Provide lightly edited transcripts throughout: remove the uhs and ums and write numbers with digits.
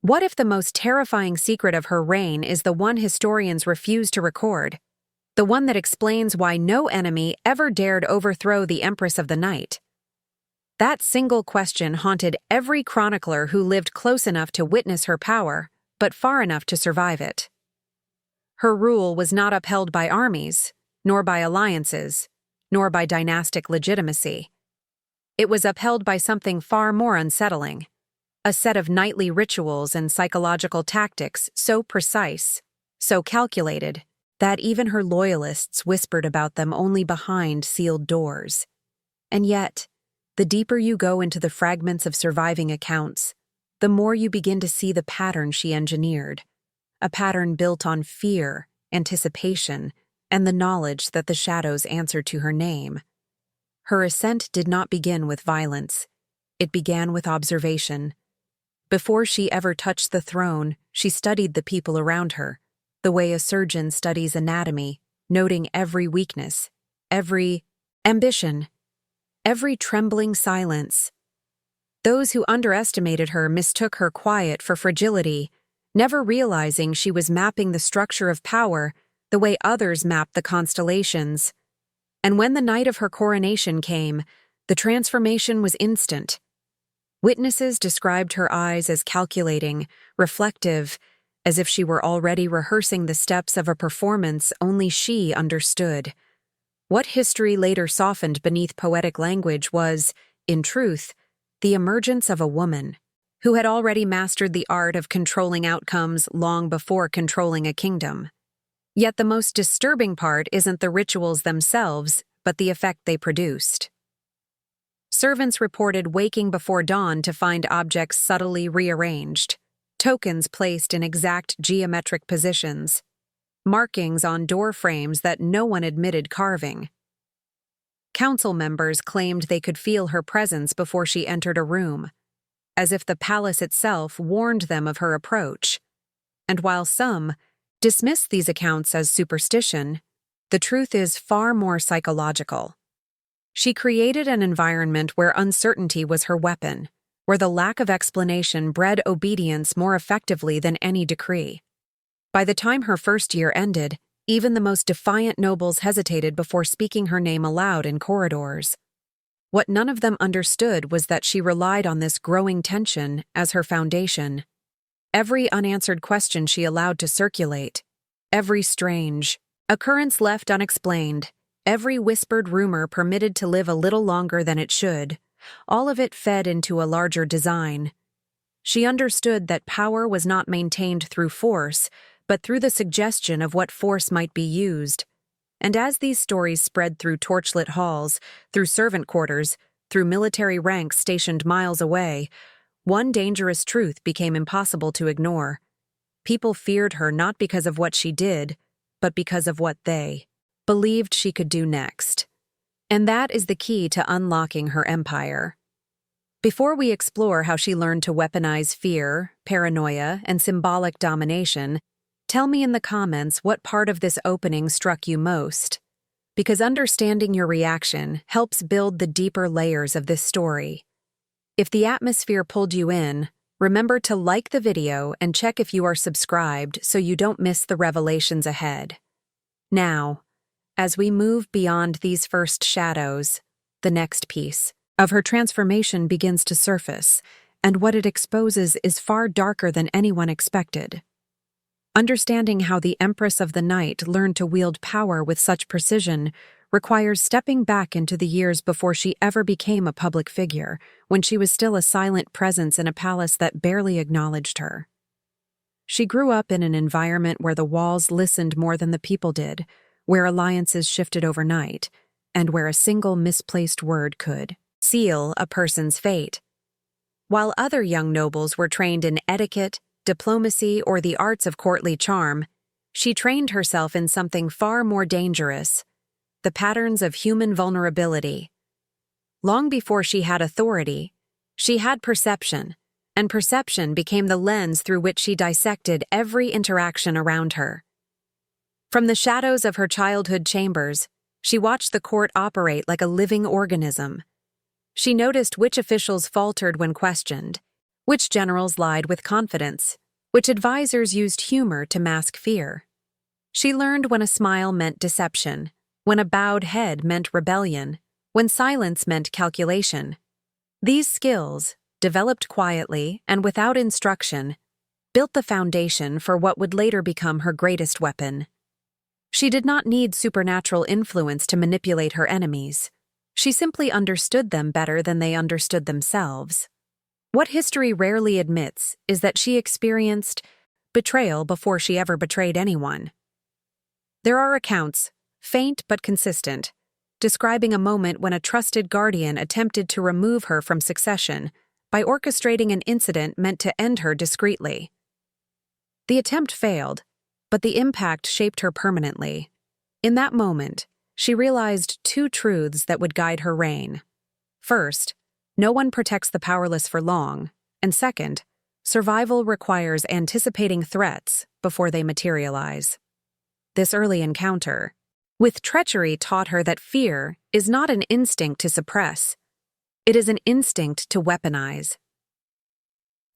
What if the most terrifying secret of her reign is the one historians refuse to record? The one that explains why no enemy ever dared overthrow the Empress of the Night? That single question haunted every chronicler who lived close enough to witness her power, but far enough to survive it. Her rule was not upheld by armies, nor by alliances, nor by dynastic legitimacy. It was upheld by something far more unsettling, a set of nightly rituals and psychological tactics so precise, so calculated, that even her loyalists whispered about them only behind sealed doors. And yet, the deeper you go into the fragments of surviving accounts, the more you begin to see the pattern she engineered, a pattern built on fear, anticipation, and the knowledge that the shadows answered to her name. Her ascent did not begin with violence. It began with observation. Before she ever touched the throne, she studied the people around her, the way a surgeon studies anatomy, noting every weakness, every ambition, every trembling silence. Those who underestimated her mistook her quiet for fragility, never realizing she was mapping the structure of power the way others mapped the constellations. And when the night of her coronation came, the transformation was instant. Witnesses described her eyes as calculating, reflective, as if she were already rehearsing the steps of a performance only she understood. What history later softened beneath poetic language was, in truth, the emergence of a woman who had already mastered the art of controlling outcomes long before controlling a kingdom. Yet the most disturbing part isn't the rituals themselves, but the effect they produced. Servants reported waking before dawn to find objects subtly rearranged, tokens placed in exact geometric positions, markings on door frames that no one admitted carving. Council members claimed they could feel her presence before she entered a room, as if the palace itself warned them of her approach. And while some dismissed these accounts as superstition, the truth is far more psychological. She created an environment where uncertainty was her weapon, where the lack of explanation bred obedience more effectively than any decree. By the time her first year ended, even the most defiant nobles hesitated before speaking her name aloud in corridors. What none of them understood was that she relied on this growing tension as her foundation. Every unanswered question she allowed to circulate, every strange occurrence left unexplained, every whispered rumor permitted to live a little longer than it should, all of it fed into a larger design. She understood that power was not maintained through force, but through the suggestion of what force might be used. And as these stories spread through torchlit halls, through servant quarters, through military ranks stationed miles away, one dangerous truth became impossible to ignore. People feared her not because of what she did, but because of what they believed she could do next. And that is the key to unlocking her empire. Before we explore how she learned to weaponize fear, paranoia, and symbolic domination, tell me in the comments what part of this opening struck you most, because understanding your reaction helps build the deeper layers of this story. If the atmosphere pulled you in, remember to like the video and check if you are subscribed so you don't miss the revelations ahead. Now, as we move beyond these first shadows, the next piece of her transformation begins to surface, and what it exposes is far darker than anyone expected. Understanding how the Empress of the Night learned to wield power with such precision requires stepping back into the years before she ever became a public figure, when she was still a silent presence in a palace that barely acknowledged her. She grew up in an environment where the walls listened more than the people did, where alliances shifted overnight, and where a single misplaced word could seal a person's fate. While other young nobles were trained in etiquette, diplomacy, or the arts of courtly charm, she trained herself in something far more dangerous: the patterns of human vulnerability. Long before she had authority, she had perception, and perception became the lens through which she dissected every interaction around her. From the shadows of her childhood chambers, she watched the court operate like a living organism. She noticed which officials faltered when questioned, which generals lied with confidence, which advisors used humor to mask fear. She learned when a smile meant deception, when a bowed head meant rebellion, when silence meant calculation. These skills, developed quietly and without instruction, built the foundation for what would later become her greatest weapon. She did not need supernatural influence to manipulate her enemies. She simply understood them better than they understood themselves. What history rarely admits is that she experienced betrayal before she ever betrayed anyone. There are accounts, faint but consistent, describing a moment when a trusted guardian attempted to remove her from succession by orchestrating an incident meant to end her discreetly. The attempt failed, but the impact shaped her permanently. In that moment, she realized two truths that would guide her reign. First, no one protects the powerless for long, and second, survival requires anticipating threats before they materialize. This early encounter with treachery taught her that fear is not an instinct to suppress. It is an instinct to weaponize.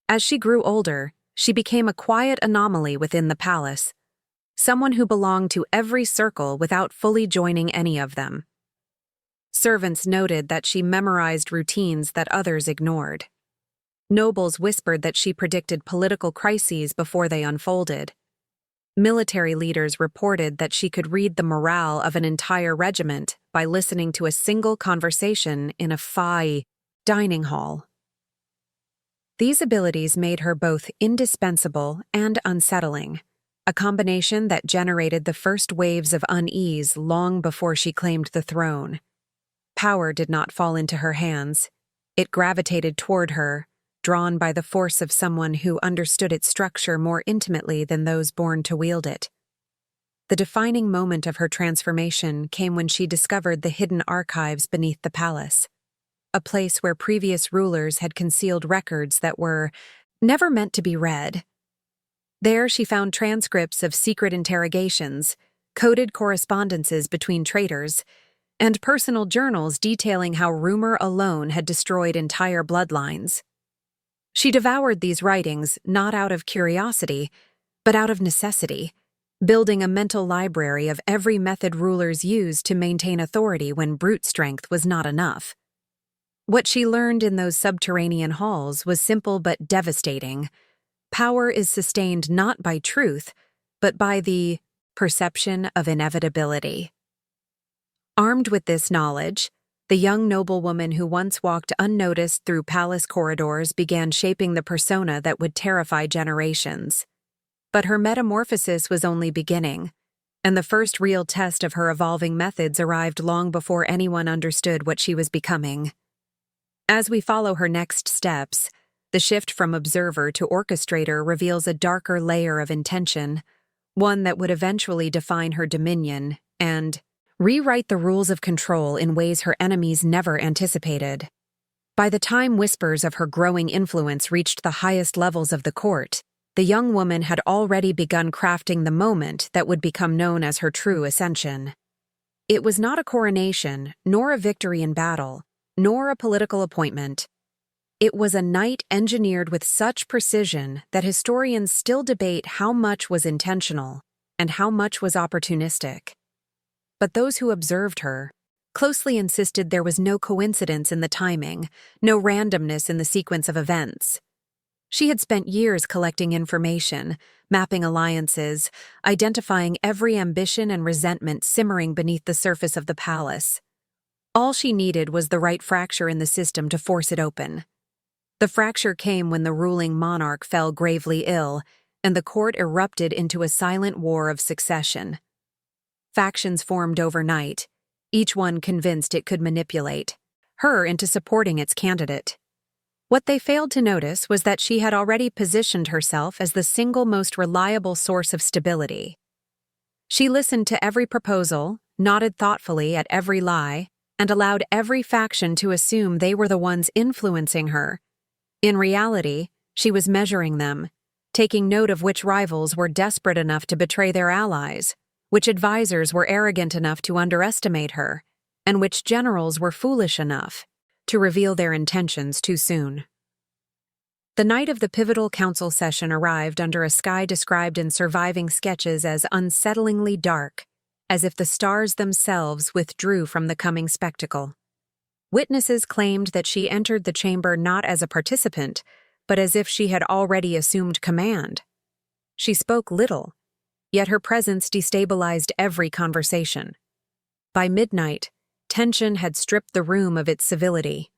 As she grew older, she became a quiet anomaly within the palace, someone who belonged to every circle without fully joining any of them. Servants noted that she memorized routines that others ignored. Nobles whispered that she predicted political crises before they unfolded. Military leaders reported that she could read the morale of an entire regiment by listening to a single conversation in a dining hall. These abilities made her both indispensable and unsettling, a combination that generated the first waves of unease long before she claimed the throne. Power did not fall into her hands. It gravitated toward her, drawn by the force of someone who understood its structure more intimately than those born to wield it. The defining moment of her transformation came when she discovered the hidden archives beneath the palace, a place where previous rulers had concealed records that were never meant to be read. There she found transcripts of secret interrogations, coded correspondences between traitors, and personal journals detailing how rumor alone had destroyed entire bloodlines. She devoured these writings not out of curiosity, but out of necessity, building a mental library of every method rulers used to maintain authority when brute strength was not enough. What she learned in those subterranean halls was simple but devastating. Power is sustained not by truth, but by the perception of inevitability. Armed with this knowledge, the young noblewoman who once walked unnoticed through palace corridors began shaping the persona that would terrify generations. But her metamorphosis was only beginning, and the first real test of her evolving methods arrived long before anyone understood what she was becoming. As we follow her next steps, the shift from observer to orchestrator reveals a darker layer of intention, one that would eventually define her dominion and rewrite the rules of control in ways her enemies never anticipated. By the time whispers of her growing influence reached the highest levels of the court, the young woman had already begun crafting the moment that would become known as her true ascension. It was not a coronation, nor a victory in battle, nor a political appointment. It was a night engineered with such precision that historians still debate how much was intentional and how much was opportunistic. But those who observed her closely insisted there was no coincidence in the timing, no randomness in the sequence of events. She had spent years collecting information, mapping alliances, identifying every ambition and resentment simmering beneath the surface of the palace. All she needed was the right fracture in the system to force it open. The fracture came when the ruling monarch fell gravely ill, and the court erupted into a silent war of succession. Factions formed overnight, each one convinced it could manipulate her into supporting its candidate. What they failed to notice was that she had already positioned herself as the single most reliable source of stability. She listened to every proposal, nodded thoughtfully at every lie, and allowed every faction to assume they were the ones influencing her. In reality, she was measuring them, taking note of which rivals were desperate enough to betray their allies, which advisors were arrogant enough to underestimate her, and which generals were foolish enough to reveal their intentions too soon. The night of the pivotal council session arrived under a sky described in surviving sketches as unsettlingly dark, as if the stars themselves withdrew from the coming spectacle. Witnesses claimed that she entered the chamber not as a participant, but as if she had already assumed command. She spoke little, yet her presence destabilized every conversation. By midnight, tension had stripped the room of its civility.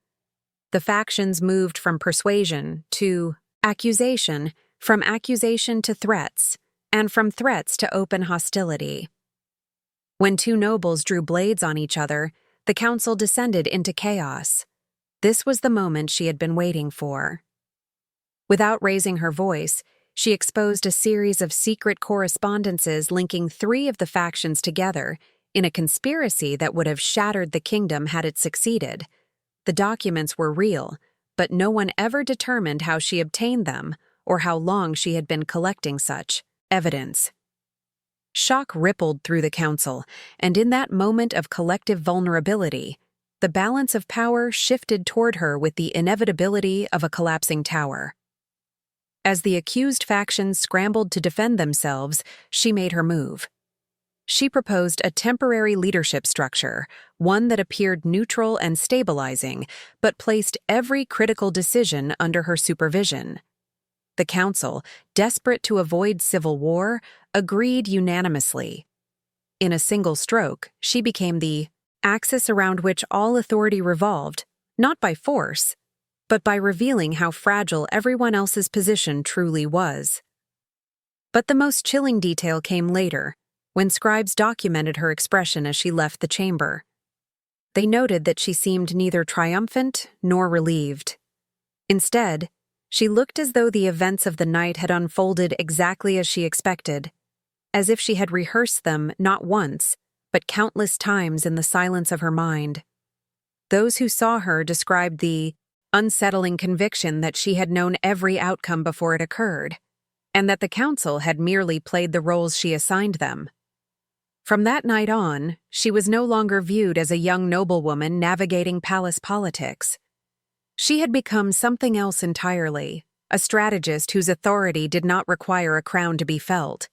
The factions moved from persuasion to accusation, from accusation to threats, and from threats to open hostility. When two nobles drew blades on each other, the council descended into chaos. This was the moment she had been waiting for. Without raising her voice, she exposed a series of secret correspondences linking three of the factions together in a conspiracy that would have shattered the kingdom had it succeeded. The documents were real, but no one ever determined how she obtained them or how long she had been collecting such evidence. Shock rippled through the council, and in that moment of collective vulnerability, the balance of power shifted toward her with the inevitability of a collapsing tower. As the accused factions scrambled to defend themselves, she made her move. She proposed a temporary leadership structure, one that appeared neutral and stabilizing, but placed every critical decision under her supervision. The council, desperate to avoid civil war, agreed unanimously. In a single stroke, she became the axis around which all authority revolved, not by force, but by revealing how fragile everyone else's position truly was. But the most chilling detail came later, when scribes documented her expression as she left the chamber. They noted that she seemed neither triumphant nor relieved. Instead, she looked as though the events of the night had unfolded exactly as she expected, as if she had rehearsed them not once, but countless times in the silence of her mind. Those who saw her described the unsettling conviction that she had known every outcome before it occurred, and that the council had merely played the roles she assigned them. From that night on, she was no longer viewed as a young noblewoman navigating palace politics. She had become something else entirely, a strategist whose authority did not require a crown to be felt.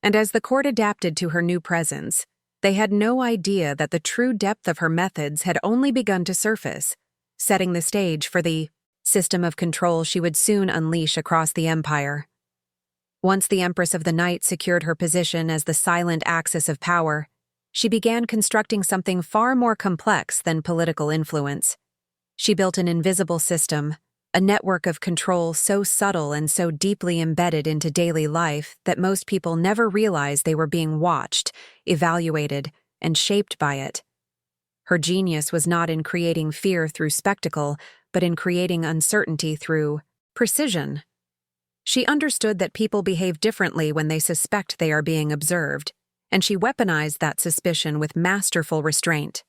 And as the court adapted to her new presence, they had no idea that the true depth of her methods had only begun to surface, setting the stage for the system of control she would soon unleash across the empire. Once the Empress of the Night secured her position as the silent axis of power, she began constructing something far more complex than political influence. She built an invisible system, a network of control so subtle and so deeply embedded into daily life that most people never realized they were being watched, evaluated, and shaped by it. Her genius was not in creating fear through spectacle, but in creating uncertainty through precision. She understood that people behave differently when they suspect they are being observed, and she weaponized that suspicion with masterful restraint.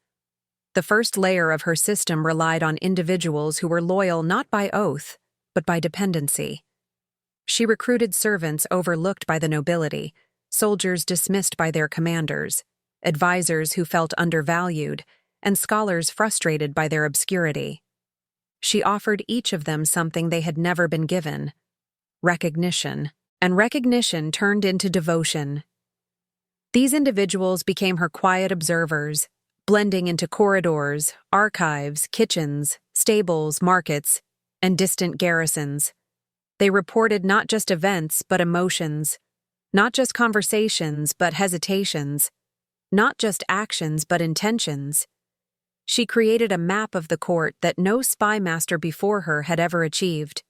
The first layer of her system relied on individuals who were loyal not by oath, but by dependency. She recruited servants overlooked by the nobility, soldiers dismissed by their commanders, advisors who felt undervalued, and scholars frustrated by their obscurity. She offered each of them something they had never been given: recognition, and recognition turned into devotion. These individuals became her quiet observers, blending into corridors, archives, kitchens, stables, markets, and distant garrisons. They reported not just events but emotions, not just conversations but hesitations, not just actions but intentions. She created a map of the court that no spy master before her had ever achieved,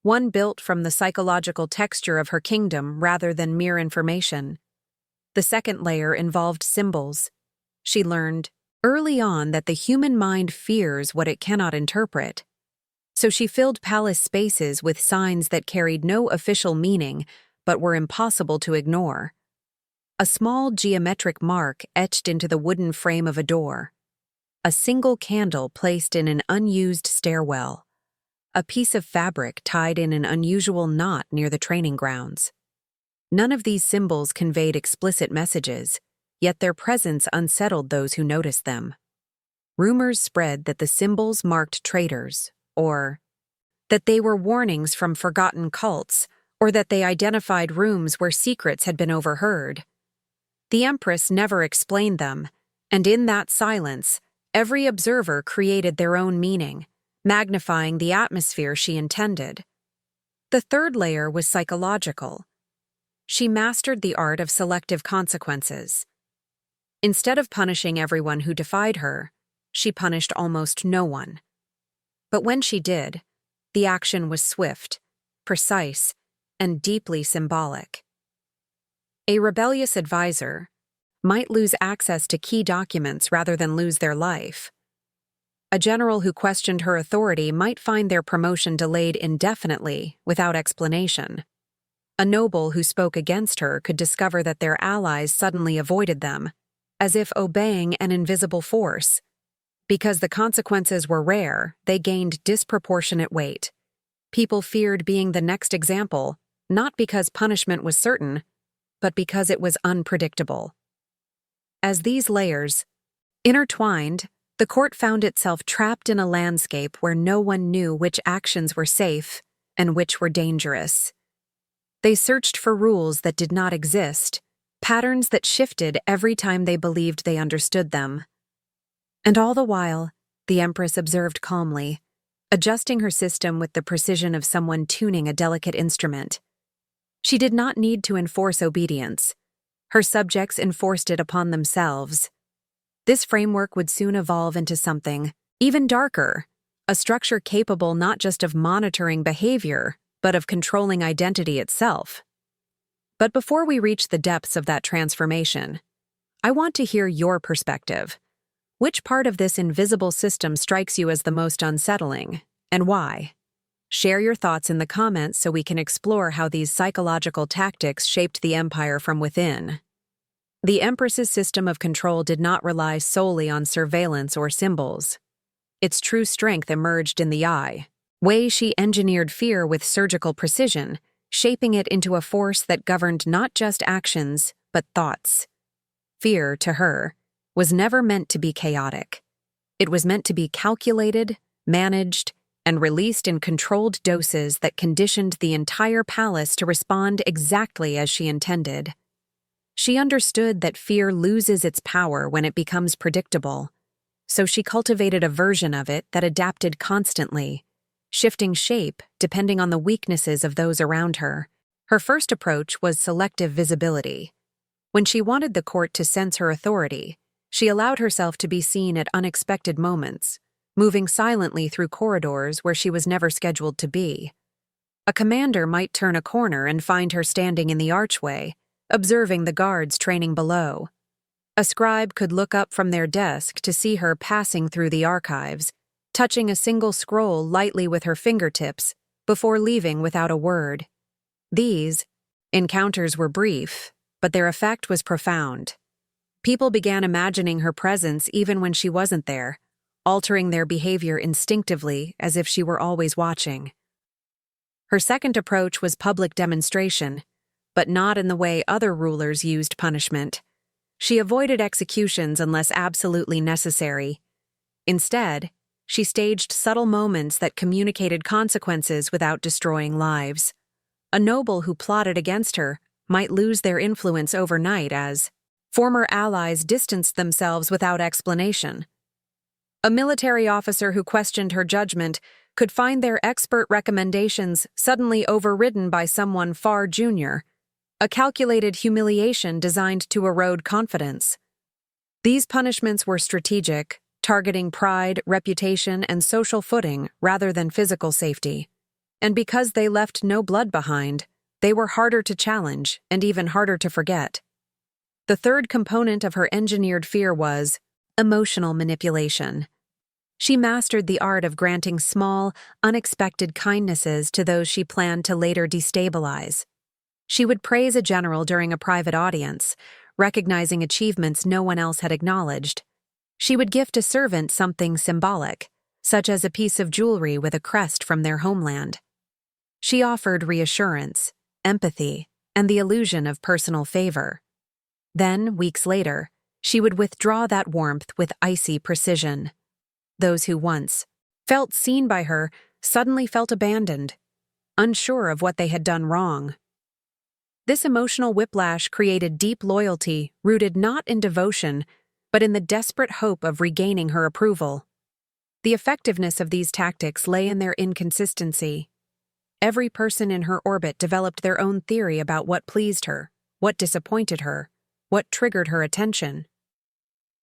one built from the psychological texture of her kingdom rather than mere information. The second layer involved symbols. She learned early on that the human mind fears what it cannot interpret. So she filled palace spaces with signs that carried no official meaning but were impossible to ignore. A small geometric mark etched into the wooden frame of a door. A single candle placed in an unused stairwell. A piece of fabric tied in an unusual knot near the training grounds. None of these symbols conveyed explicit messages, yet their presence unsettled those who noticed them. Rumors spread that the symbols marked traitors, or that they were warnings from forgotten cults, or that they identified rooms where secrets had been overheard. The Empress never explained them, and in that silence, every observer created their own meaning, magnifying the atmosphere she intended. The third layer was psychological. She mastered the art of selective consequences. Instead of punishing everyone who defied her, she punished almost no one. But when she did, the action was swift, precise, and deeply symbolic. A rebellious advisor might lose access to key documents rather than lose their life. A general who questioned her authority might find their promotion delayed indefinitely without explanation. A noble who spoke against her could discover that their allies suddenly avoided them, as if obeying an invisible force. Because the consequences were rare, they gained disproportionate weight. People feared being the next example, not because punishment was certain, but because it was unpredictable. As these layers intertwined, the court found itself trapped in a landscape where no one knew which actions were safe and which were dangerous. They searched for rules that did not exist, patterns that shifted every time they believed they understood them. And all the while, the Empress observed calmly, adjusting her system with the precision of someone tuning a delicate instrument. She did not need to enforce obedience. Her subjects enforced it upon themselves. This framework would soon evolve into something even darker, a structure capable not just of monitoring behavior, but of controlling identity itself. But before we reach the depths of that transformation, I want to hear your perspective. Which part of this invisible system strikes you as the most unsettling, and why? Share your thoughts in the comments so we can explore how these psychological tactics shaped the empire from within. The Empress's system of control did not rely solely on surveillance or symbols. Its true strength emerged in the eye. Way she engineered fear with surgical precision, shaping it into a force that governed not just actions, but thoughts. Fear, to her, was never meant to be chaotic. It was meant to be calculated, managed, and released in controlled doses that conditioned the entire palace to respond exactly as she intended. She understood that fear loses its power when it becomes predictable, so she cultivated a version of it that adapted constantly, shifting shape depending on the weaknesses of those around her. Her first approach was selective visibility. When she wanted the court to sense her authority, she allowed herself to be seen at unexpected moments, moving silently through corridors where she was never scheduled to be. A commander might turn a corner and find her standing in the archway, observing the guards training below. A scribe could look up from their desk to see her passing through the archives, touching a single scroll lightly with her fingertips before leaving without a word. These encounters were brief, but their effect was profound. People began imagining her presence even when she wasn't there, altering their behavior instinctively as if she were always watching. Her second approach was public demonstration, but not in the way other rulers used punishment. She avoided executions unless absolutely necessary. Instead, she staged subtle moments that communicated consequences without destroying lives. A noble who plotted against her might lose their influence overnight as former allies distanced themselves without explanation. A military officer who questioned her judgment could find their expert recommendations suddenly overridden by someone far junior, a calculated humiliation designed to erode confidence. These punishments were strategic, targeting pride, reputation, and social footing rather than physical safety. And because they left no blood behind, they were harder to challenge and even harder to forget. The third component of her engineered fear was emotional manipulation. She mastered the art of granting small, unexpected kindnesses to those she planned to later destabilize. She would praise a general during a private audience, recognizing achievements no one else had acknowledged. She would gift a servant something symbolic, such as a piece of jewelry with a crest from their homeland. She offered reassurance, empathy, and the illusion of personal favor. Then, weeks later, she would withdraw that warmth with icy precision. Those who once felt seen by her suddenly felt abandoned, unsure of what they had done wrong. This emotional whiplash created deep loyalty rooted not in devotion, but in the desperate hope of regaining her approval. The effectiveness of these tactics lay in their inconsistency. Every person in her orbit developed their own theory about what pleased her, what disappointed her, what triggered her attention.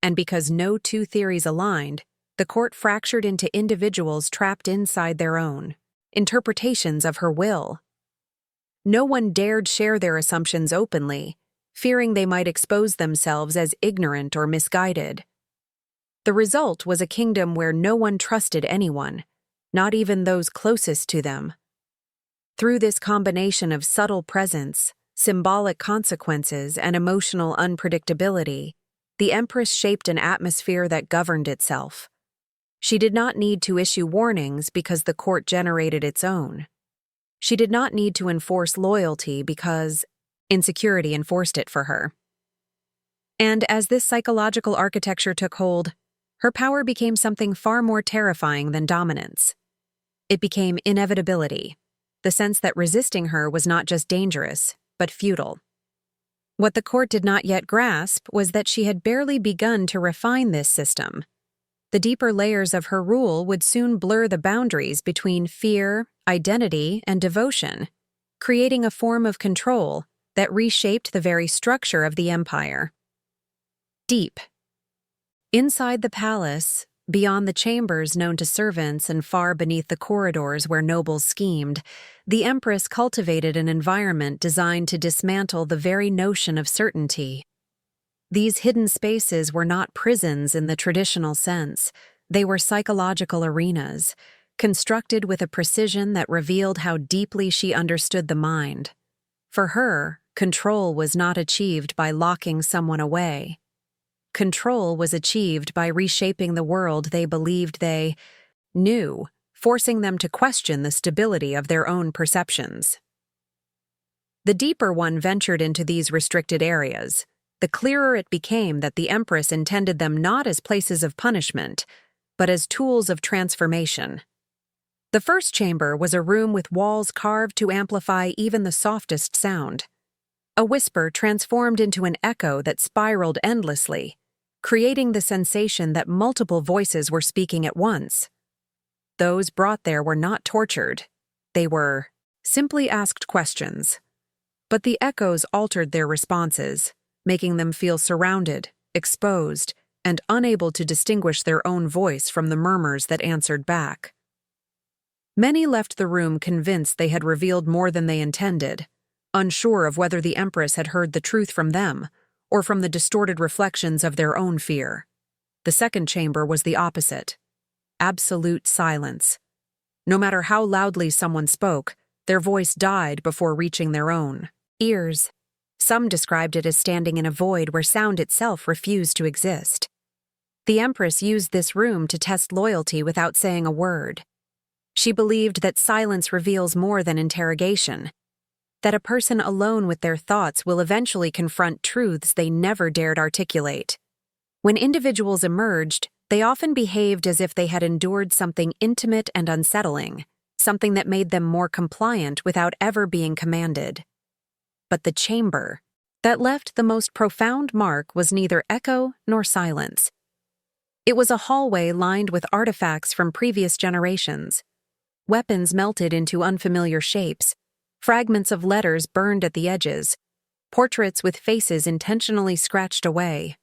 And because no two theories aligned, the court fractured into individuals trapped inside their own interpretations of her will. No one dared share their assumptions openly, fearing they might expose themselves as ignorant or misguided. The result was a kingdom where no one trusted anyone, not even those closest to them. Through this combination of subtle presence, symbolic consequences, and emotional unpredictability, the Empress shaped an atmosphere that governed itself. She did not need to issue warnings because the court generated its own. She did not need to enforce loyalty because insecurity enforced it for her. And as this psychological architecture took hold, her power became something far more terrifying than dominance. It became inevitability, the sense that resisting her was not just dangerous, but futile. What the court did not yet grasp was that she had barely begun to refine this system. The deeper layers of her rule would soon blur the boundaries between fear, identity, and devotion, creating a form of control that reshaped the very structure of the empire. Deep. Inside the palace, beyond the chambers known to servants and far beneath the corridors where nobles schemed, the Empress cultivated an environment designed to dismantle the very notion of certainty. These hidden spaces were not prisons in the traditional sense. They were psychological arenas, constructed with a precision that revealed how deeply she understood the mind. For her, control was not achieved by locking someone away. Control was achieved by reshaping the world they believed they knew, forcing them to question the stability of their own perceptions. The deeper one ventured into these restricted areas, the clearer it became that the Empress intended them not as places of punishment, but as tools of transformation. The first chamber was a room with walls carved to amplify even the softest sound. A whisper transformed into an echo that spiraled endlessly, creating the sensation that multiple voices were speaking at once. Those brought there were not tortured. They were simply asked questions. But the echoes altered their responses, making them feel surrounded, exposed, and unable to distinguish their own voice from the murmurs that answered back. Many left the room convinced they had revealed more than they intended, unsure of whether the Empress had heard the truth from them, or from the distorted reflections of their own fear. The second chamber was the opposite. Absolute silence. No matter how loudly someone spoke, their voice died before reaching their own ears. Some described it as standing in a void where sound itself refused to exist. The Empress used this room to test loyalty without saying a word. She believed that silence reveals more than interrogation, that a person alone with their thoughts will eventually confront truths they never dared articulate. When individuals emerged, they often behaved as if they had endured something intimate and unsettling, something that made them more compliant without ever being commanded. But the chamber that left the most profound mark was neither echo nor silence. It was a hallway lined with artifacts from previous generations. Weapons melted into unfamiliar shapes, fragments of letters burned at the edges, portraits with faces intentionally scratched away.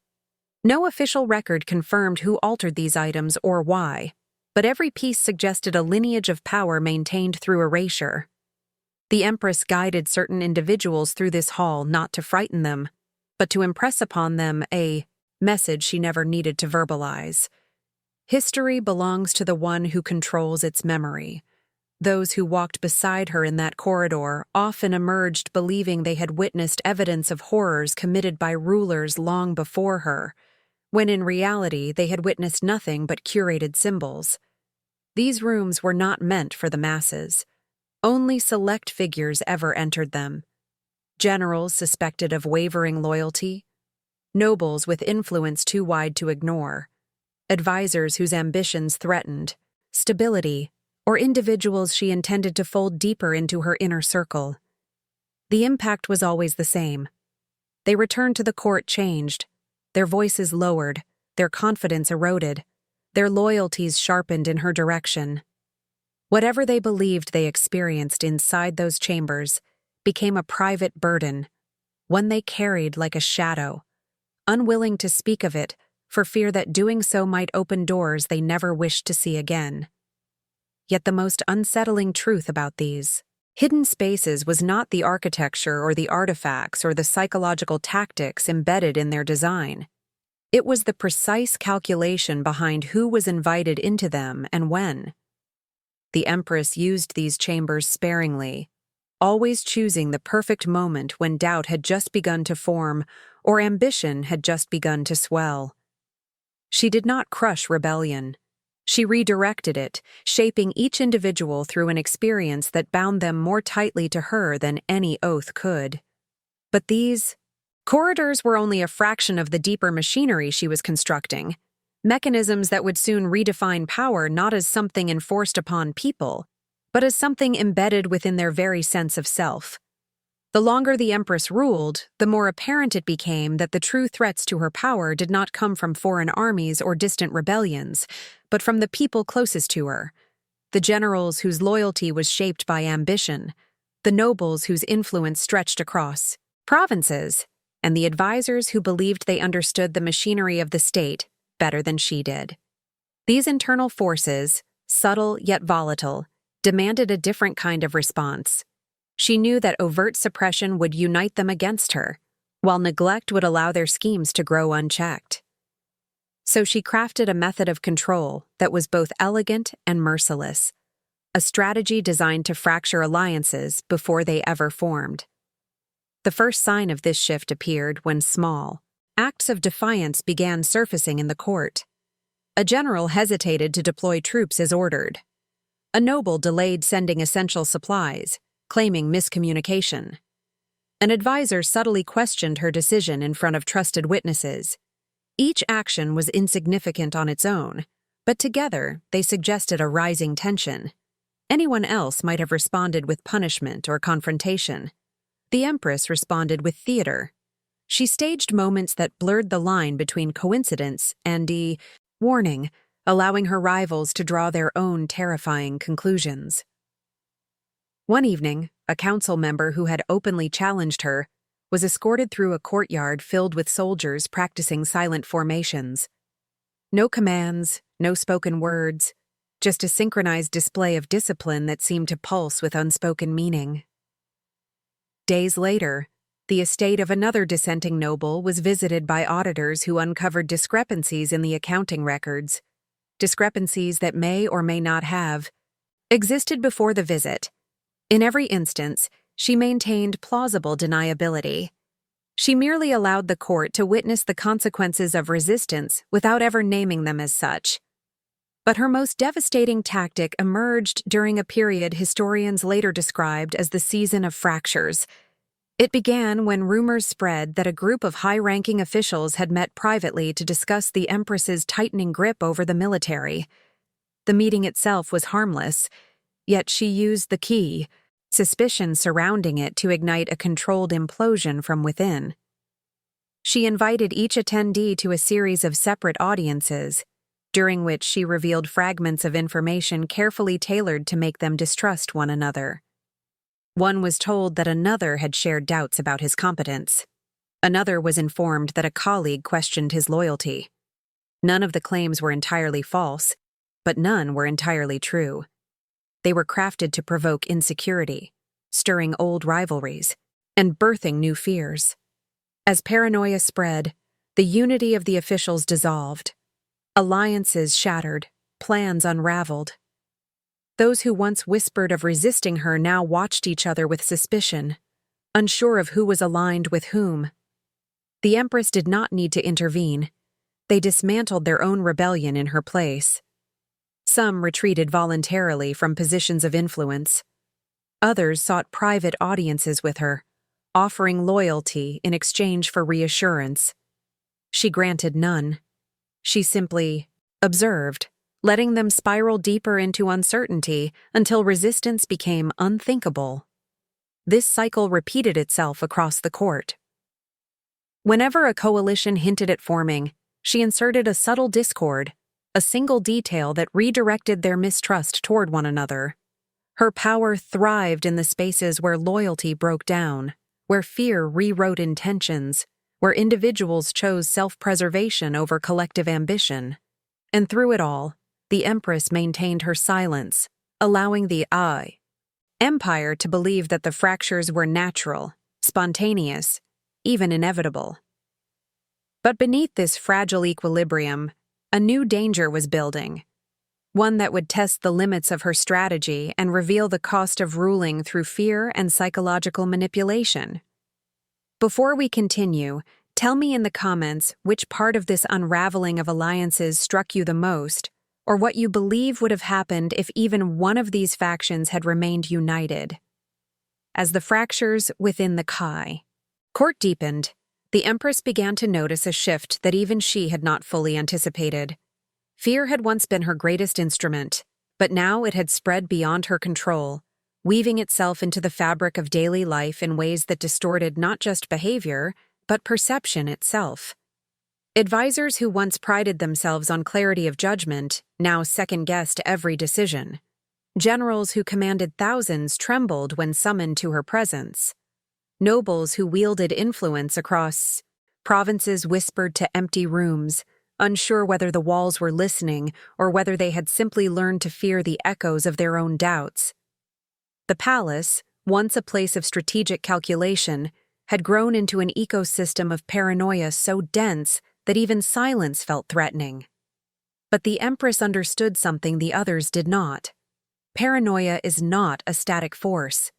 No official record confirmed who altered these items or why, but every piece suggested a lineage of power maintained through erasure. The Empress guided certain individuals through this hall not to frighten them, but to impress upon them a message she never needed to verbalize. History belongs to the one who controls its memory. Those who walked beside her in that corridor often emerged believing they had witnessed evidence of horrors committed by rulers long before her, when in reality they had witnessed nothing but curated symbols. These rooms were not meant for the masses. Only select figures ever entered them. Generals suspected of wavering loyalty, nobles with influence too wide to ignore, advisors whose ambitions threatened stability, or individuals she intended to fold deeper into her inner circle. The impact was always the same. They returned to the court changed, their voices lowered, their confidence eroded, their loyalties sharpened in her direction. Whatever they believed they experienced inside those chambers became a private burden, one they carried like a shadow, unwilling to speak of it for fear that doing so might open doors they never wished to see again. Yet the most unsettling truth about these hidden spaces was not the architecture or the artifacts or the psychological tactics embedded in their design. It was the precise calculation behind who was invited into them and when. The Empress used these chambers sparingly, always choosing the perfect moment when doubt had just begun to form or ambition had just begun to swell. She did not crush rebellion. She redirected it, shaping each individual through an experience that bound them more tightly to her than any oath could. But these corridors were only a fraction of the deeper machinery she was constructing, mechanisms that would soon redefine power not as something enforced upon people, but as something embedded within their very sense of self. The longer the Empress ruled, the more apparent it became that the true threats to her power did not come from foreign armies or distant rebellions, but from the people closest to her, the generals whose loyalty was shaped by ambition, the nobles whose influence stretched across provinces, and the advisors who believed they understood the machinery of the state better than she did. These internal forces, subtle yet volatile, demanded a different kind of response. She knew that overt suppression would unite them against her, while neglect would allow their schemes to grow unchecked. So she crafted a method of control that was both elegant and merciless, a strategy designed to fracture alliances before they ever formed. The first sign of this shift appeared when small acts of defiance began surfacing in the court. A general hesitated to deploy troops as ordered. A noble delayed sending essential supplies, claiming miscommunication. An advisor subtly questioned her decision in front of trusted witnesses. Each action was insignificant on its own, but together they suggested a rising tension. Anyone else might have responded with punishment or confrontation. The Empress responded with theater. She staged moments that blurred the line between coincidence and warning, allowing her rivals to draw their own terrifying conclusions. One evening, a council member who had openly challenged her was escorted through a courtyard filled with soldiers practicing silent formations. No commands, no spoken words, just a synchronized display of discipline that seemed to pulse with unspoken meaning. Days later, the estate of another dissenting noble was visited by auditors who uncovered discrepancies in the accounting records, discrepancies that may or may not have existed before the visit. In every instance, she maintained plausible deniability. She merely allowed the court to witness the consequences of resistance without ever naming them as such. But her most devastating tactic emerged during a period historians later described as the season of fractures. It began when rumors spread that a group of high-ranking officials had met privately to discuss the Empress's tightening grip over the military. The meeting itself was harmless, yet she used the key, suspicion surrounding it, to ignite a controlled implosion from within. She invited each attendee to a series of separate audiences, during which she revealed fragments of information carefully tailored to make them distrust one another. One was told that another had shared doubts about his competence. Another was informed that a colleague questioned his loyalty. None of the claims were entirely false, but none were entirely true. They were crafted to provoke insecurity, stirring old rivalries, and birthing new fears. As paranoia spread, the unity of the officials dissolved. Alliances shattered, plans unraveled. Those who once whispered of resisting her now watched each other with suspicion, unsure of who was aligned with whom. The Empress did not need to intervene. They dismantled their own rebellion in her place. Some retreated voluntarily from positions of influence. Others sought private audiences with her, offering loyalty in exchange for reassurance. She granted none. She simply observed, letting them spiral deeper into uncertainty until resistance became unthinkable. This cycle repeated itself across the court. Whenever a coalition hinted at forming, she inserted a subtle discord, a single detail that redirected their mistrust toward one another. Her power thrived in the spaces where loyalty broke down, where fear rewrote intentions, where individuals chose self-preservation over collective ambition. And through it all, the Empress maintained her silence, allowing the Empire to believe that the fractures were natural, spontaneous, even inevitable. But beneath this fragile equilibrium, a new danger was building, one that would test the limits of her strategy and reveal the cost of ruling through fear and psychological manipulation. Before we continue, tell me in the comments which part of this unraveling of alliances struck you the most, or what you believe would have happened if even one of these factions had remained united. As the fractures within the court deepened, the Empress began to notice a shift that even she had not fully anticipated. Fear had once been her greatest instrument, but now it had spread beyond her control, weaving itself into the fabric of daily life in ways that distorted not just behavior, but perception itself. Advisors who once prided themselves on clarity of judgment now second-guessed every decision. Generals who commanded thousands trembled when summoned to her presence. Nobles who wielded influence across provinces whispered to empty rooms, unsure whether the walls were listening or whether they had simply learned to fear the echoes of their own doubts. The palace, once a place of strategic calculation, had grown into an ecosystem of paranoia so dense that even silence felt threatening. But the Empress understood something the others did not. Paranoia is not a static force.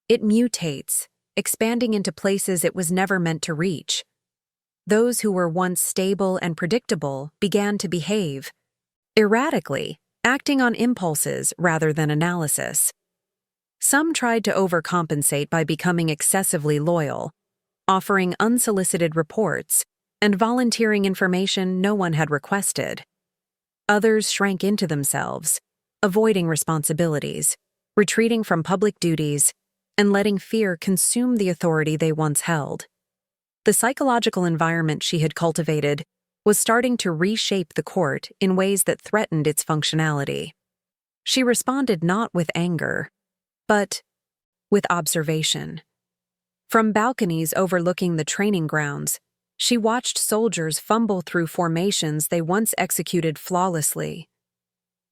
It mutates, expanding into places it was never meant to reach. Those who were once stable and predictable began to behave erratically, acting on impulses rather than analysis. Some tried to overcompensate by becoming excessively loyal, offering unsolicited reports and volunteering information no one had requested. Others shrank into themselves, avoiding responsibilities, retreating from public duties, and letting fear consume the authority they once held. The psychological environment she had cultivated was starting to reshape the court in ways that threatened its functionality. She responded not with anger, but with observation. From balconies overlooking the training grounds, she watched soldiers fumble through formations they once executed flawlessly.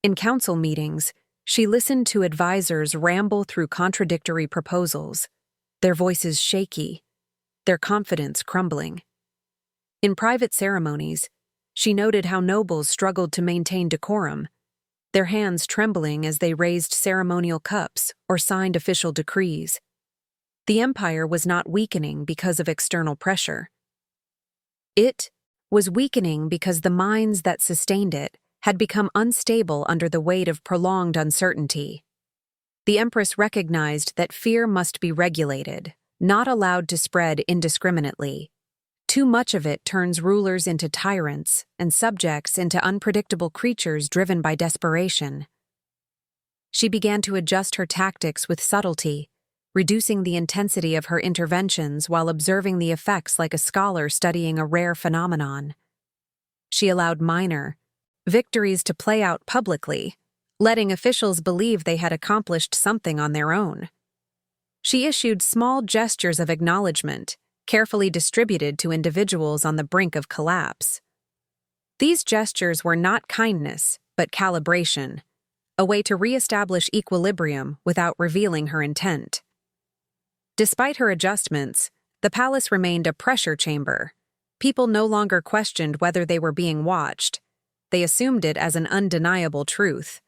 In council meetings, she listened to advisors ramble through contradictory proposals, their voices shaky, their confidence crumbling. In private ceremonies, she noted how nobles struggled to maintain decorum, their hands trembling as they raised ceremonial cups or signed official decrees. The empire was not weakening because of external pressure. It was weakening because the minds that sustained it had become unstable under the weight of prolonged uncertainty. The Empress recognized that fear must be regulated, not allowed to spread indiscriminately. Too much of it turns rulers into tyrants and subjects into unpredictable creatures driven by desperation. She began to adjust her tactics with subtlety, reducing the intensity of her interventions while observing the effects like a scholar studying a rare phenomenon. She allowed minor victories to play out publicly, letting officials believe they had accomplished something on their own. She issued small gestures of acknowledgement, carefully distributed to individuals on the brink of collapse. These gestures were not kindness, but calibration, a way to reestablish equilibrium without revealing her intent. Despite her adjustments, the palace remained a pressure chamber. People no longer questioned whether they were being watched. They assumed it as an undeniable truth.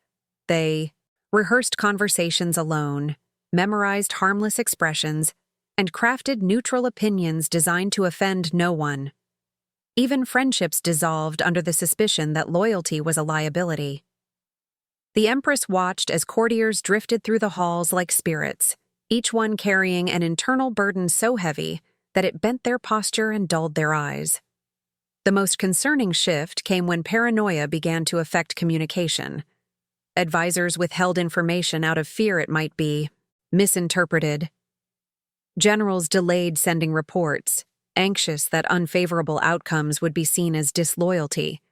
They rehearsed conversations alone, memorized harmless expressions, and crafted neutral opinions designed to offend no one. Even friendships dissolved under the suspicion that loyalty was a liability. The Empress watched as courtiers drifted through the halls like spirits, each one carrying an internal burden so heavy that it bent their posture and dulled their eyes. The most concerning shift came when paranoia began to affect communication. Advisors withheld information out of fear it might be misinterpreted. Generals delayed sending reports, anxious that unfavorable outcomes would be seen as disloyalty.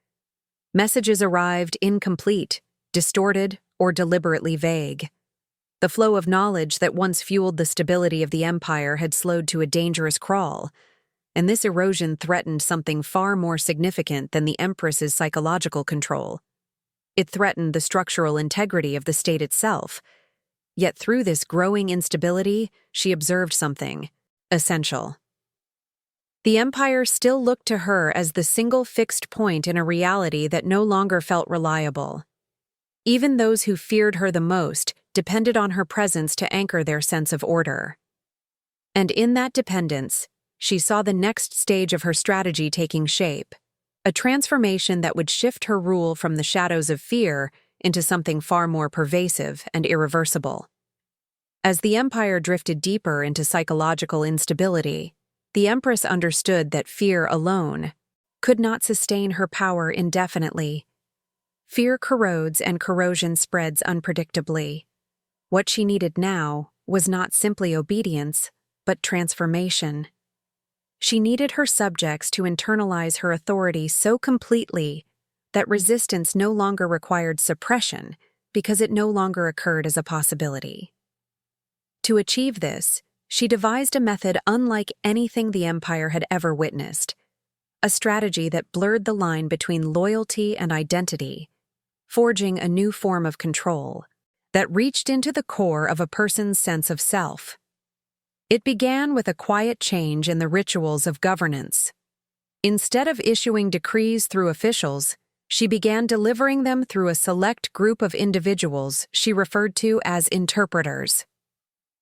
Messages arrived incomplete, distorted, or deliberately vague. The flow of knowledge that once fueled the stability of the empire had slowed to a dangerous crawl, and this erosion threatened something far more significant than the empress's psychological control. It threatened the structural integrity of the state itself. Yet through this growing instability, she observed something essential. The empire still looked to her as the single fixed point in a reality that no longer felt reliable. Even those who feared her the most depended on her presence to anchor their sense of order. And in that dependence, she saw the next stage of her strategy taking shape, a transformation that would shift her rule from the shadows of fear into something far more pervasive and irreversible. As the empire drifted deeper into psychological instability, the empress understood that fear alone could not sustain her power indefinitely. Fear corrodes and corrosion spreads unpredictably. What she needed now was not simply obedience, but transformation. She needed her subjects to internalize her authority so completely that resistance no longer required suppression because it no longer occurred as a possibility. To achieve this, she devised a method unlike anything the empire had ever witnessed, a strategy that blurred the line between loyalty and identity, forging a new form of control that reached into the core of a person's sense of self. It began with a quiet change in the rituals of governance. Instead of issuing decrees through officials, she began delivering them through a select group of individuals she referred to as interpreters.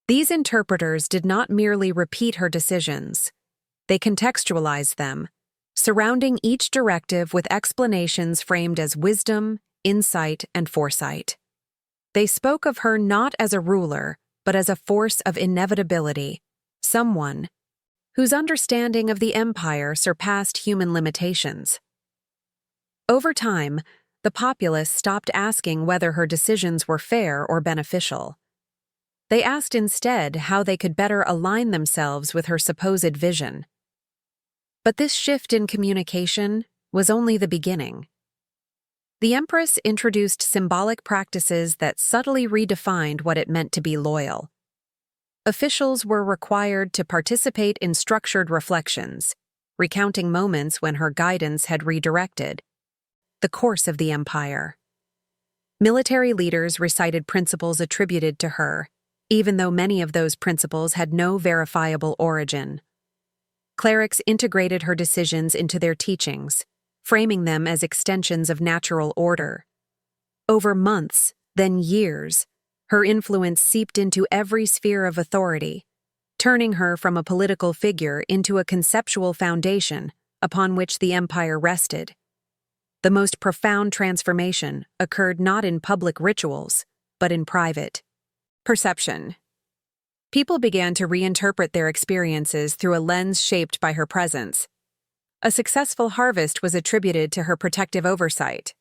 These interpreters did not merely repeat her decisions. They contextualized them, surrounding each directive with explanations framed as wisdom, insight, and foresight. They spoke of her not as a ruler, but as a force of inevitability, someone whose understanding of the empire surpassed human limitations. Over time, the populace stopped asking whether her decisions were fair or beneficial. They asked instead how they could better align themselves with her supposed vision. But this shift in communication was only the beginning. The empress introduced symbolic practices that subtly redefined what it meant to be loyal. Officials were required to participate in structured reflections, recounting moments when her guidance had redirected the course of the empire. Military leaders recited principles attributed to her, even though many of those principles had no verifiable origin. Clerics integrated her decisions into their teachings, framing them as extensions of natural order. Over months, then years, her influence seeped into every sphere of authority, turning her from a political figure into a conceptual foundation upon which the empire rested. The most profound transformation occurred not in public rituals, but in private perception. People began to reinterpret their experiences through a lens shaped by her presence. A successful harvest was attributed to her protective oversight.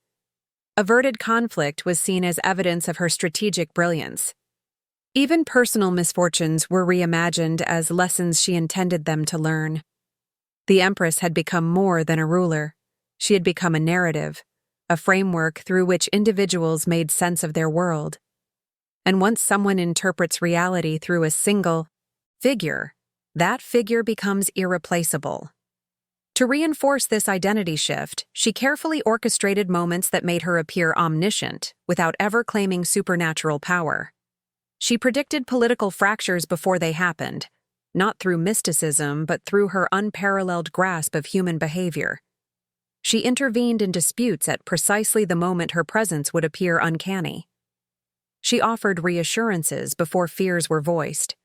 Averted conflict was seen as evidence of her strategic brilliance. Even personal misfortunes were reimagined as lessons she intended them to learn. The empress had become more than a ruler. She had become a narrative, a framework through which individuals made sense of their world. And once someone interprets reality through a single figure, that figure becomes irreplaceable. To reinforce this identity shift, she carefully orchestrated moments that made her appear omniscient without ever claiming supernatural power. She predicted political fractures before they happened, not through mysticism but through her unparalleled grasp of human behavior. She intervened in disputes at precisely the moment her presence would appear uncanny. She offered reassurances before fears were voiced.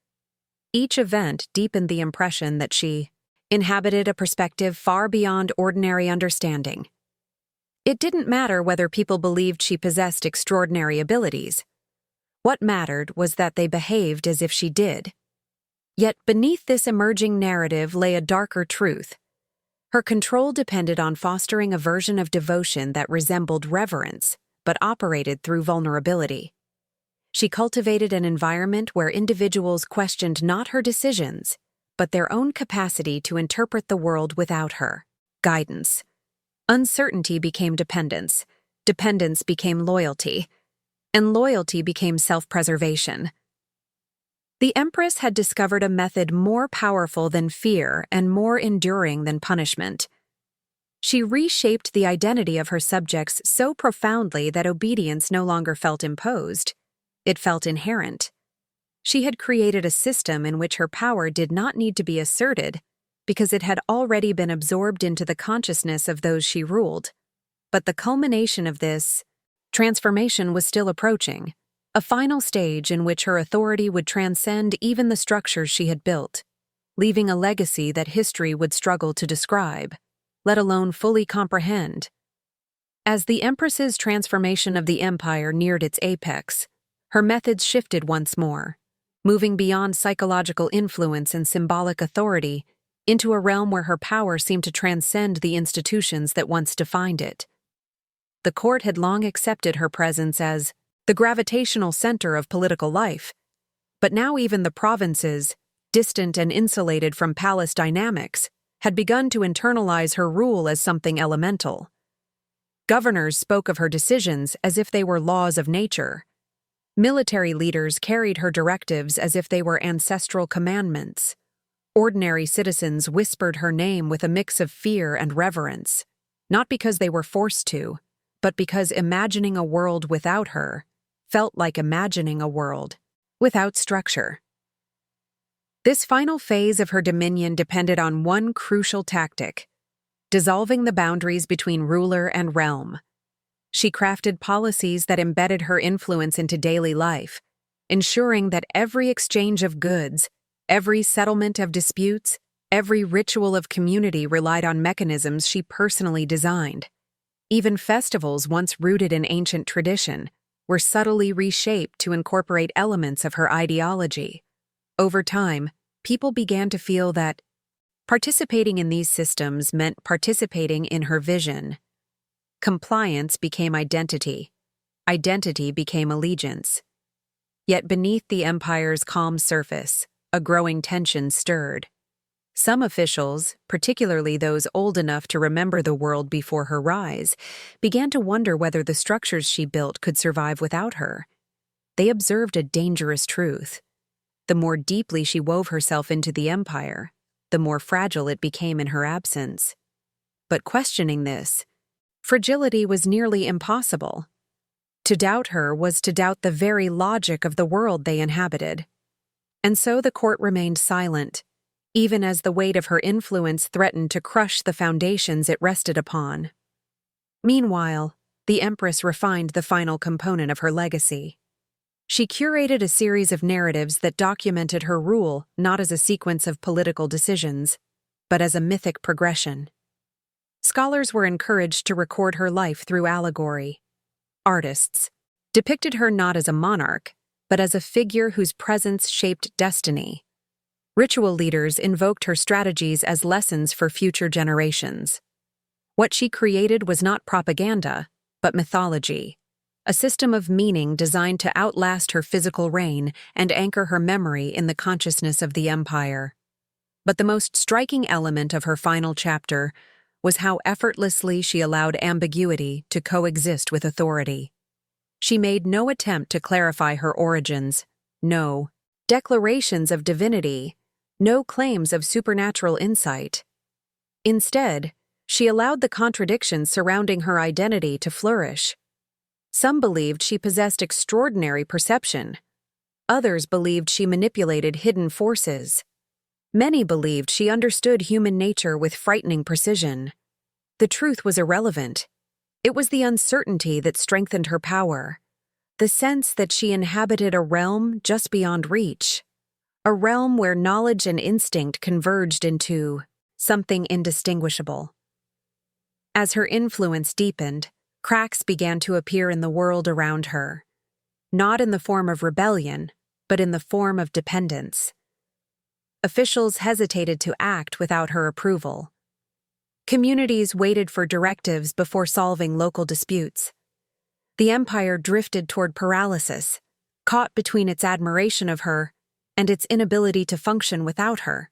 Each event deepened the impression that she inhabited a perspective far beyond ordinary understanding. It didn't matter whether people believed she possessed extraordinary abilities. What mattered was that they behaved as if she did. Yet beneath this emerging narrative lay a darker truth. Her control depended on fostering a version of devotion that resembled reverence, but operated through vulnerability. She cultivated an environment where individuals questioned not her decisions, but their own capacity to interpret the world without her guidance. Uncertainty became dependence, dependence became loyalty, and loyalty became self-preservation. The Empress had discovered a method more powerful than fear and more enduring than punishment. She reshaped the identity of her subjects so profoundly that obedience no longer felt imposed. It felt inherent. She had created a system in which her power did not need to be asserted because it had already been absorbed into the consciousness of those she ruled. But the culmination of this transformation was still approaching, a final stage in which her authority would transcend even the structures she had built, leaving a legacy that history would struggle to describe, let alone fully comprehend. As the Empress's transformation of the empire neared its apex, her methods shifted once more, moving beyond psychological influence and symbolic authority into a realm where her power seemed to transcend the institutions that once defined it. The court had long accepted her presence as the gravitational center of political life, but now even the provinces, distant and insulated from palace dynamics, had begun to internalize her rule as something elemental. Governors spoke of her decisions as if they were laws of nature. Military leaders carried her directives as if they were ancestral commandments. Ordinary citizens whispered her name with a mix of fear and reverence, not because they were forced to, but because imagining a world without her felt like imagining a world without structure. This final phase of her dominion depended on one crucial tactic: dissolving the boundaries between ruler and realm. She crafted policies that embedded her influence into daily life, ensuring that every exchange of goods, every settlement of disputes, every ritual of community relied on mechanisms she personally designed. Even festivals once rooted in ancient tradition were subtly reshaped to incorporate elements of her ideology. Over time, people began to feel that participating in these systems meant participating in her vision. Compliance became identity. Identity became allegiance. Yet beneath the empire's calm surface, a growing tension stirred. Some officials, particularly those old enough to remember the world before her rise, began to wonder whether the structures she built could survive without her. They observed a dangerous truth. The more deeply she wove herself into the empire, the more fragile it became in her absence. But questioning this fragility was nearly impossible. To doubt her was to doubt the very logic of the world they inhabited. And so the court remained silent, even as the weight of her influence threatened to crush the foundations it rested upon. Meanwhile, the Empress refined the final component of her legacy. She curated a series of narratives that documented her rule not as a sequence of political decisions, but as a mythic progression. Scholars were encouraged to record her life through allegory. Artists depicted her not as a monarch, but as a figure whose presence shaped destiny. Ritual leaders invoked her strategies as lessons for future generations. What she created was not propaganda, but mythology, a system of meaning designed to outlast her physical reign and anchor her memory in the consciousness of the empire. But the most striking element of her final chapter was how effortlessly she allowed ambiguity to coexist with authority. She made no attempt to clarify her origins, no declarations of divinity, no claims of supernatural insight. Instead, she allowed the contradictions surrounding her identity to flourish. Some believed she possessed extraordinary perception. Others believed she manipulated hidden forces. Many believed she understood human nature with frightening precision. The truth was irrelevant. It was the uncertainty that strengthened her power, the sense that she inhabited a realm just beyond reach, a realm where knowledge and instinct converged into something indistinguishable. As her influence deepened, cracks began to appear in the world around her, not in the form of rebellion, but in the form of dependence. Officials hesitated to act without her approval. Communities waited for directives before solving local disputes. The empire drifted toward paralysis, caught between its admiration of her and its inability to function without her.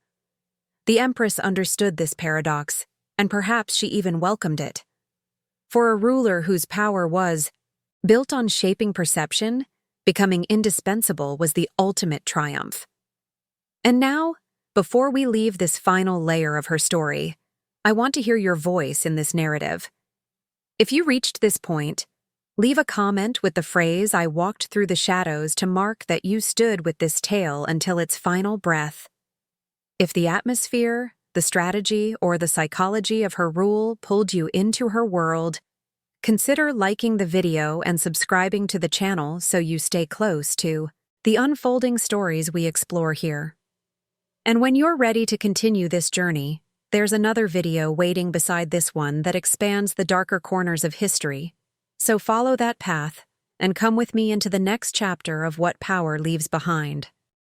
The empress understood this paradox, and perhaps she even welcomed it. For a ruler whose power was built on shaping perception, becoming indispensable was the ultimate triumph. And now, before we leave this final layer of her story, I want to hear your voice in this narrative. If you reached this point, leave a comment with the phrase "I walked through the shadows" to mark that you stood with this tale until its final breath. If the atmosphere, the strategy, or the psychology of her rule pulled you into her world, consider liking the video and subscribing to the channel so you stay close to the unfolding stories we explore here. And when you're ready to continue this journey, there's another video waiting beside this one that expands the darker corners of history. So follow that path and come with me into the next chapter of What Power Leaves Behind.